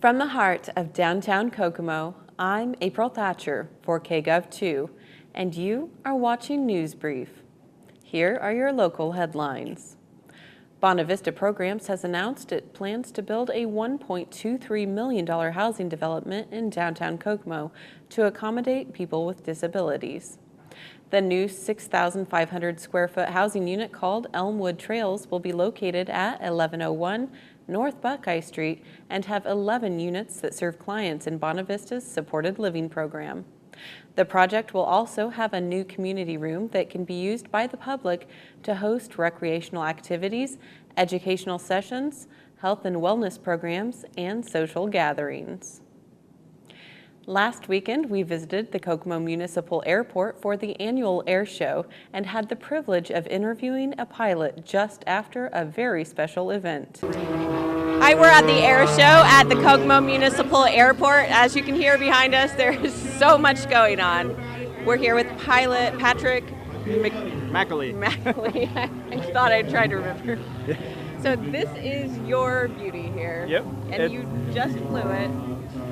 From the heart of downtown Kokomo, I'm April Thatcher for Kgov2, and you are watching News Brief. Here are your local headlines. Bonavista Programs has announced it plans to build a $1.23 million housing development in downtown Kokomo to accommodate people with disabilities. The new 6,500 square foot housing unit called Elmwood Trails will be located at 1101 North Buckeye Street and have 11 units that serve clients in Bonavista's supported living program. The project will also have a new community room that can be used by the public to host recreational activities, educational sessions, health and wellness programs, and social gatherings. Last weekend, we visited the Kokomo Municipal Airport for the annual air show and had the privilege of interviewing a pilot just after a very special event. Hi, we're at the air show at the Kgov2 Municipal Airport. As you can hear behind us, there is so much going on. We're here with pilot Patrick Mackley. I thought I'd try to remember. So this is your beauty here. Yep. And you just flew it.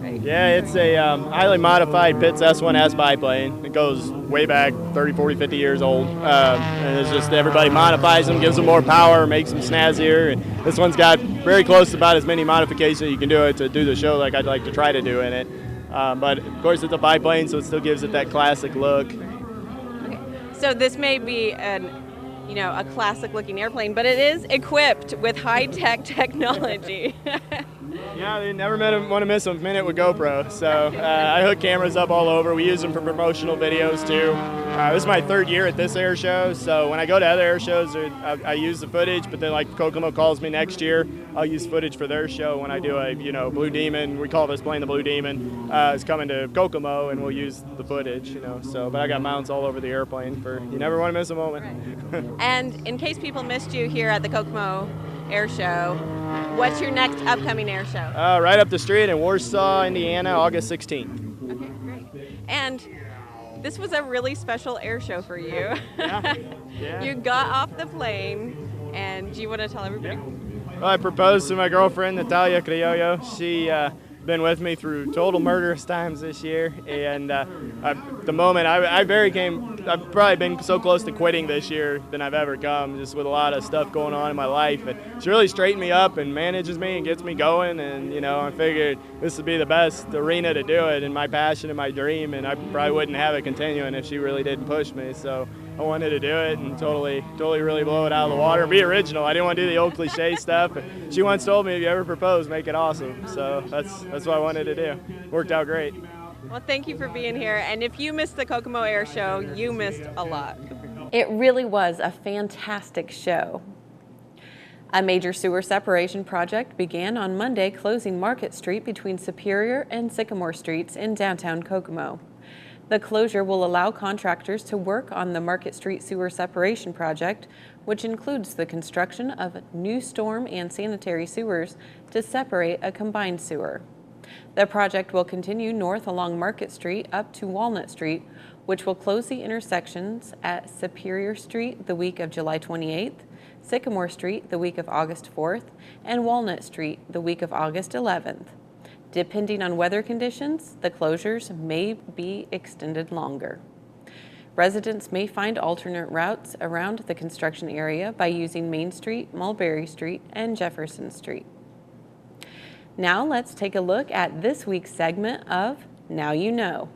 Right? Yeah, it's a highly modified Pitts S1S biplane. It goes way back 30, 40, 50 years old. And it's just everybody modifies them, gives them more power, makes them snazzier. And this one's got very close to about as many modifications you can do it to do the show like I'd like to try to do in it. But of course it's a biplane, so it still gives it that classic look. Okay. So this may be a classic-looking airplane, but it is equipped with high-tech technology. Yeah, they never want to miss a minute with GoPro. So I hook cameras up all over. We use them for promotional videos too. This is my third year at this air show, so when I go to other air shows, I use the footage. But then, like Kokomo calls me next year, I'll use footage for their show when I do a Blue Demon. We call this plane the Blue Demon. It's coming to Kokomo, and we'll use the footage. So, but I got mounts all over the airplane for you never want to miss a moment. Right. And in case people missed you here at the Kokomo Air Show, what's your next upcoming air show? Right up the street in Warsaw, Indiana, August 16th. Okay, great. And this was a really special air show for you. Yeah. You got off the plane, and do you want to tell everybody? Yeah. Well, I proposed to my girlfriend, Natalia Criollo. She been with me through total murderous times this year, and the moment I've probably been so close to quitting this year than I've ever come, just with a lot of stuff going on in my life. And she really straightened me up and manages me and gets me going, and I figured this would be the best arena to do it, and my passion and my dream, and I probably wouldn't have it continuing if she really didn't push me. So I wanted to do it and totally really blow it out of the water and be original. I didn't want to do the old cliche stuff. She once told me, if you ever propose, make it awesome. So that's what I wanted to do. Worked out great. Well, thank you for being here. And if you missed the Kokomo Air Show, you missed a lot. It really was a fantastic show. A major sewer separation project began on Monday, closing Market Street between Superior and Sycamore Streets in downtown Kokomo. The closure will allow contractors to work on the Market Street Sewer Separation Project, which includes the construction of new storm and sanitary sewers to separate a combined sewer. The project will continue north along Market Street up to Walnut Street, which will close the intersections at Superior Street the week of July 28th, Sycamore Street the week of August 4th, and Walnut Street the week of August 11th. Depending on weather conditions, the closures may be extended longer. Residents may find alternate routes around the construction area by using Main Street, Mulberry Street, and Jefferson Street. Now let's take a look at this week's segment of Now You Know.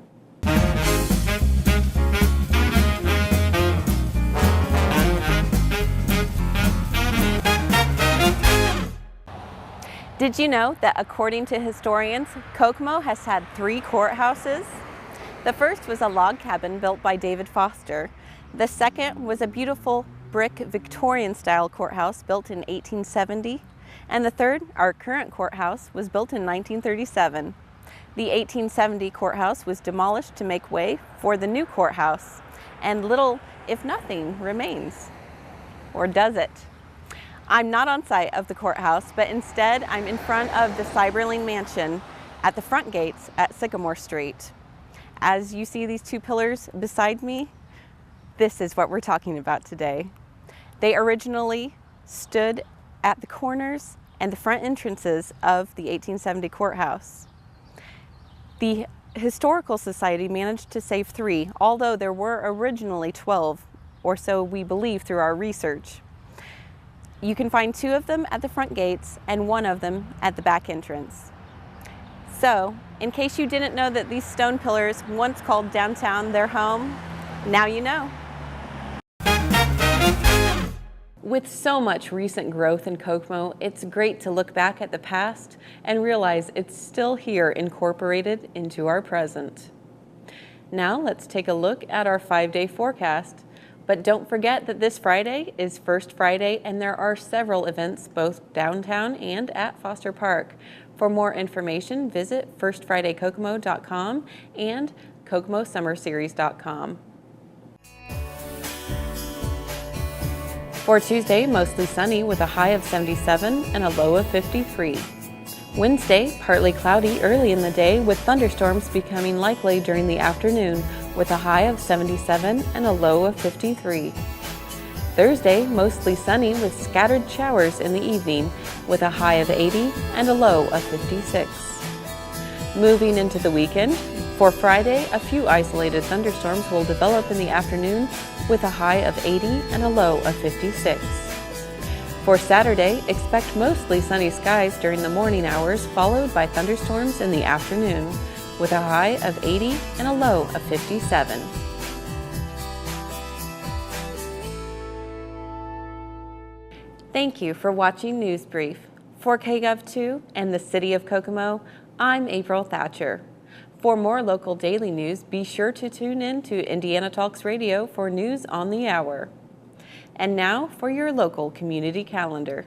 Did you know that according to historians, Kokomo has had 3 courthouses? The first was a log cabin built by David Foster. The second was a beautiful brick Victorian-style courthouse built in 1870. And the third, our current courthouse, was built in 1937. The 1870 courthouse was demolished to make way for the new courthouse, and little, if nothing, remains. Or does it? I'm not on site of the courthouse, but instead I'm in front of the Cyberling Mansion at the front gates at Sycamore Street. As you see these 2 pillars beside me, this is what we're talking about today. They originally stood at the corners and the front entrances of the 1870 courthouse. The Historical Society managed to save 3, although there were originally 12, or so we believe through our research. You can find 2 of them at the front gates and 1 of them at the back entrance. So, in case you didn't know that these stone pillars once called downtown their home, now you know. With so much recent growth in Kokomo, it's great to look back at the past and realize it's still here incorporated into our present. Now let's take a look at our 5-day forecast. But don't forget that this Friday is First Friday and there are several events both downtown and at Foster Park. For more information, visit firstfridaykokomo.com and kokomosummerseries.com. For Tuesday, mostly sunny with a high of 77 and a low of 53. Wednesday, partly cloudy early in the day with thunderstorms becoming likely during the afternoon with a high of 77 and a low of 53. Thursday, mostly sunny with scattered showers in the evening with a high of 80 and a low of 56. Moving into the weekend, for Friday, a few isolated thunderstorms will develop in the afternoon with a high of 80 and a low of 56. For Saturday, expect mostly sunny skies during the morning hours followed by thunderstorms in the afternoon with a high of 80 and a low of 57. Thank you for watching News Brief. For Kgov2 and the City of Kokomo, I'm April Thatcher. For more local daily news, be sure to tune in to Indiana Talks Radio for news on the hour. And now for your local community calendar.